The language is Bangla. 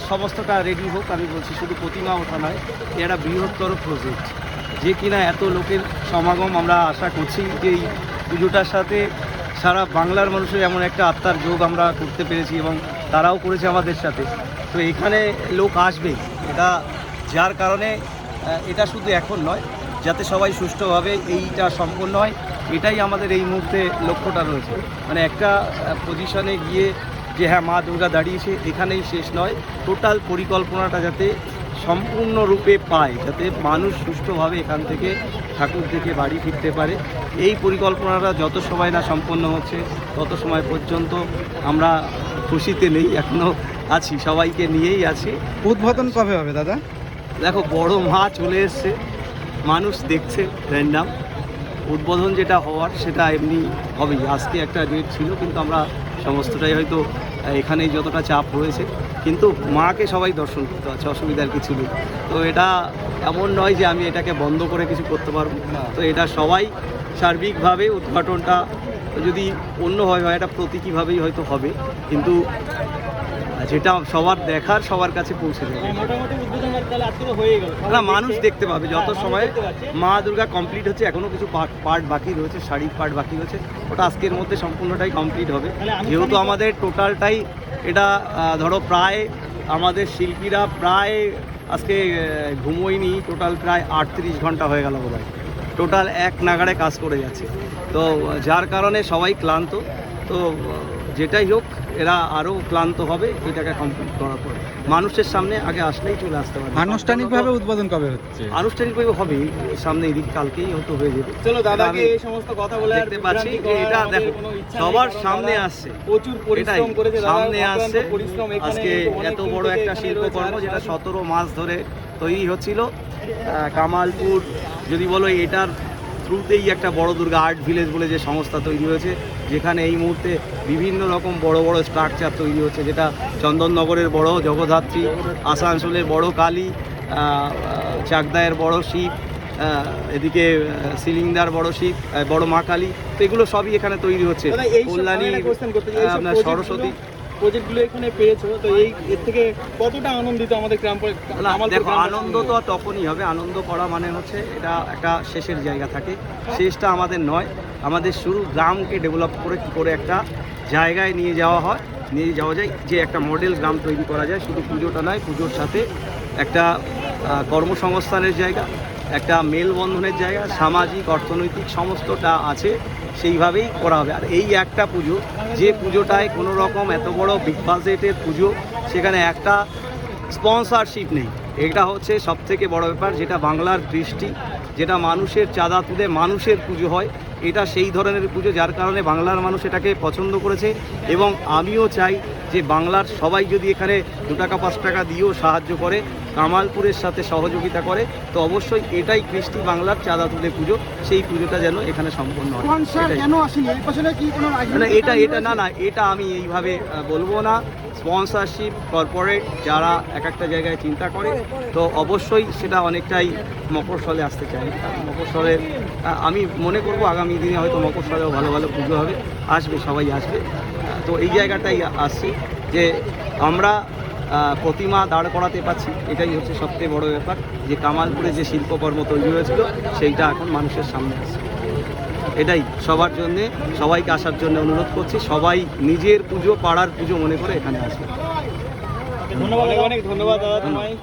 সমস্তটা রেডি হোক, আমি বলছি শুধু প্রতিমা ওঠা নয়, এটা বৃহত্তর প্রজেক্ট যে কিনা এত লোকের সমাগম আমরা আশা করছি যে এই পুজোটার সাথে সারা বাংলার মানুষের এমন একটা আত্মার যোগ আমরা করতে পেরেছি এবং তারাও করেছে আমাদের সাথে। তো এখানে লোক আসবে, এটা যার কারণে এটা শুধু এখন নয়, যাতে সবাই সুষ্ঠুভাবে এইটা সম্পন্ন হয়, এটাই আমাদের এই মুহূর্তে লক্ষ্যটা রয়েছে। মানে একটা পজিশনে গিয়ে যে হ্যাঁ মা দুর্গা দাঁড়িয়েছে এখানেই শেষ নয়, টোটাল পরিকল্পনাটা যাতে সম্পূর্ণরূপে পায়, যাতে মানুষ সুষ্ঠুভাবে এখান থেকে ঠাকুর দেখে বাড়ি ফিরতে পারে। এই পরিকল্পনাটা যত সময় না সম্পন্ন হচ্ছে তত সময় পর্যন্ত আমরা খুশিতে নেই, এখনও আছি, সবাইকে নিয়েই আছি। উদ্বোধন কবে হবে দাদা? দেখো বড় মা চলে এসছে, মানুষ দেখছে র্যান্ডাম। উদ্বোধন যেটা হওয়ার সেটা এমনি হবেই। আজকে একটা ডেট ছিল, কিন্তু আমরা সমস্তটাই হয়তো এখানেই যতটা চাপ রয়েছে, কিন্তু মাকে সবাই দর্শন করতে পারছে, অসুবিধার কিছু নেই। তো এটা এমন নয় যে আমি এটাকে বন্ধ করে কিছু করতে পারবো না। তো এটা সবাই সার্বিকভাবে উদ্ঘাটনটা যদি অন্যভাবে হয়, এটা প্রতীকীভাবেই হয়তো হবে, কিন্তু যেটা সবার দেখার সবার কাছে পৌঁছে যাবে। না, মানুষ দেখতে পাবে যত সময় মা দুর্গা কমপ্লিট হচ্ছে। এখনও কিছু পার্ট বাকি রয়েছে, শাড়ির পার্ট বাকি রয়েছে, ওটা আজকের মধ্যে সম্পূর্ণটাই কমপ্লিট হবে। যেহেতু আমাদের টোটালটাই এটা ধরো প্রায় আমাদের শিল্পীরা প্রায় আজকে ঘুমোয়নি, টোটাল প্রায় 38 ঘন্টা হয়ে গেল বোধহয়, টোটাল এক নাগাড়ে কাজ করে যাচ্ছে। তো যার কারণে সবাই ক্লান্ত। তো যেটাই হোক, এরা আরও ক্লান্ত হবে এটাকে কমপ্লিট করার পরে। মানুষের সামনে আগে আসলেই চলে আসতে পারে। আনুষ্ঠানিকভাবে উদ্বোধন কবে হচ্ছে? আনুষ্ঠানিকভাবে হবে সামনে, এদিক কালকেই হয়তো হয়ে যাবে। চলো দাদাকে এই সমস্ত কথা বলে দেখতে পাচ্ছি এটা দেখো সবার সামনে আসছে, প্রচুর পরিশ্রম করেছে সামনে আসছে। পরিশ্রম আজকে এত বড় একটা শিল্পকর্ম যেটা 17 মাস ধরে তৈরি হচ্ছিল। কামালপুর যদি বলো, এটার থ্রুতেই একটা বড় দুর্গা আর্ট ভিলেজ বলে যে সংস্থা তৈরি হয়েছে, যেখানে এই মুহূর্তে বিভিন্ন রকম বড় বড় স্ট্রাকচার তৈরি হচ্ছে, যেটা চন্দননগরের বড় জগদ্ধাত্রী, আসানসোলের বড় কালী, চাকদায়ের বড় শিব, এদিকে সিলিংদার বড় শিব, বড় মা কালী। তো এগুলো সবই এখানে তৈরি হচ্ছে। কল্যাণী, আপনার সরস্বতী প্রজেক্টগুলো এখানে পেয়েছো, তো এই এর থেকে কতটা আনন্দিত আমাদের গ্রাম? দেখো আনন্দ তো তখনই হবে, আনন্দ করা মানে হচ্ছে এটা একটা শেষের জায়গা থাকে, শেষটা আমাদের নয়। আমাদের শুরু গ্রামকে ডেভেলপ করে কী করে একটা জায়গায় নিয়ে যাওয়া হয়, নিয়ে যাওয়া যায়, যে একটা মডেল গ্রাম তৈরি করা যায়। শুধু পুজোটা নয়, পুজোর সাথে একটা কর্মসংস্থানের জায়গা, একটা মেলবন্ধনের জায়গা, সামাজিক অর্থনৈতিক সমস্তটা আছে, সেইভাবেই করা হবে। আর এই একটা পুজো, যে পুজোটায় কোনো রকম এত বড় বিগ বাজেটের পুজো, সেখানে একটা স্পন্সরশিপ নেই, এটা হচ্ছে সবথেকে বড় ব্যাপার। যেটা বাংলার দৃষ্টি, যেটা মানুষের চাঁদা তুলে মানুষের পুজো হয়, এটা সেই ধরনের পুজো, যার কারণে বাংলার মানুষ এটাকে পছন্দ করেছে। এবং আমিও চাই যে বাংলার সবাই যদি এখানে 2 টাকা 5 টাকা দিয়েও সাহায্য করে, কামালপুরের সাথে সহযোগিতা করে, তো অবশ্যই এটাই কৃষ্টি বাংলার চাঁদা তুলে পুজো, সেই পুজোটা যেন এখানে সম্পন্ন হয়। এটা আমি এইভাবে বলবো না। স্পন্সরশিপ, কর্পোরেট যারা এক একটা জায়গায় চিন্তা করে, তো অবশ্যই সেটা অনেকটাই মফস্বলে আসতে চায়। মফস্বলে আমি মনে করব আগামী দিনে হয়তো মফস্বলেও ভালো ভালো পুজো হবে, আসবে, সবাই আসবে। তো এই জায়গাটাই আসছি যে আমরা প্রতিমা দাঁড় করাতে পারছি, এটাই হচ্ছে সবথেকে বড় ব্যাপার। যে কামালপুরে যে শিল্পকর্ম তৈরি হয়েছিল সেইটা এখন মানুষের সামনে আসছে। এটাই সবার জন্যে, সবাইকে আসার জন্য অনুরোধ করছি। সবাই নিজের পুজো, পাড়ার পুজো মনে করে এখানে আসবে। ধন্যবাদ, অনেক ধন্যবাদ দাদা তোমায়।